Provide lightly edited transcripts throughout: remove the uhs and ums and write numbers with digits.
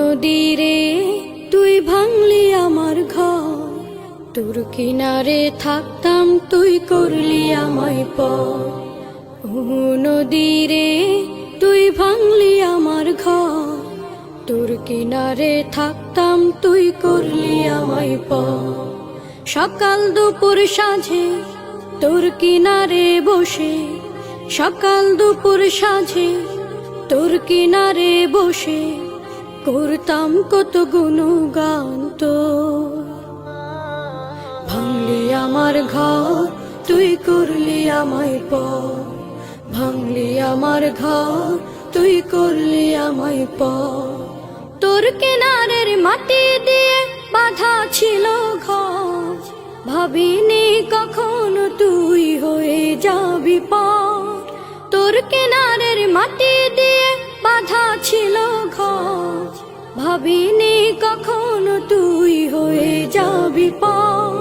নদীরে তুই ভাঙলি আমার ঘর, তোর কিনারে থাকতাম তুই করলি আমায় পর। ও নদীরে তুই ভাঙলি আমার ঘর, তোর কিনারে থাকতাম তুই করলি আমায় পর। সকাল দুপুর সাঁঝে তোর কিনারে বসে, সকাল দুপুর সাঁঝে তোর কিনারে বসে করতাম কত গুণগান তোর। ভাঙলি আমার ঘর তুই করলি আমায় পর, ভাঙলি আমার ঘর তুই করলি আমায় পর। তোর কিনারের মাটি দিয়ে বাঁধা ছিল ঘর, ভাবিনি কখনো তুই হয়ে যাবি পার। তোর কিনারের মাটি দিয়ে বাঁধা ছিল ঘর, ভাবিনি কখনো তুই হয়ে যাবি পার।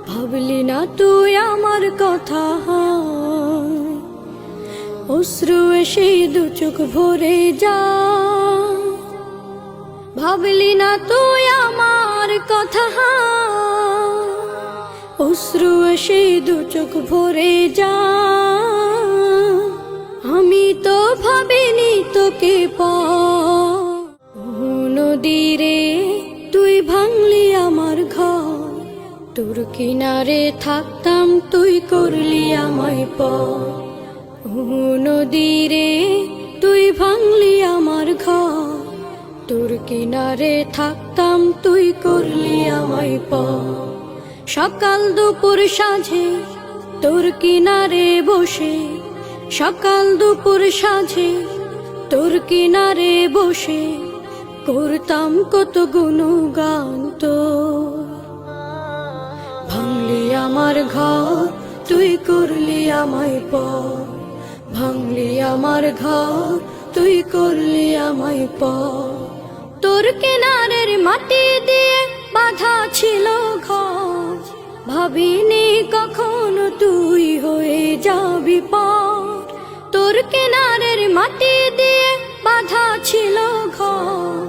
ভাবলি না তুই আমার কথা, অশ্রু এসে দু চোখ ভরে যা। ভাবলি না তুই আমার কথা, অশ্রু এসে দু চোখ ভরে যা। আমি তো ভাবিনি তোকে পার। ও নদীরে তুই ভাঙলি আমার ঘর, তোর কিনারে থাকতাম তুই করলি আমায় পর। ও নদীরে তুই ভাঙলি আমার ঘর, তোর কিনারে থাকতাম তুই করলি আমায় পর। সকাল দুপুর সাঁঝে তোর কিনারে বসে, সকাল দুপুর সাঁঝে তোর কিনারে বসে করতাম কত গুণগান তোর। ভাঙলি আমার ঘর তুই করলি আমায় পর, ভাঙলি আমার ঘর তুই করলি আমায় পর। তোর কিনারের মাটি দিয়ে বাঁধা ছিল ঘর, ভাবিনি কখনো তুই হয়ে যাবি পার। তোর কিনারের মাটি দিয়ে বাঁধা ছিল ঘর,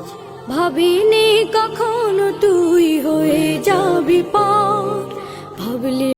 ভাবিনি কখনো তুই হয়ে যাবি পার। ভাবলি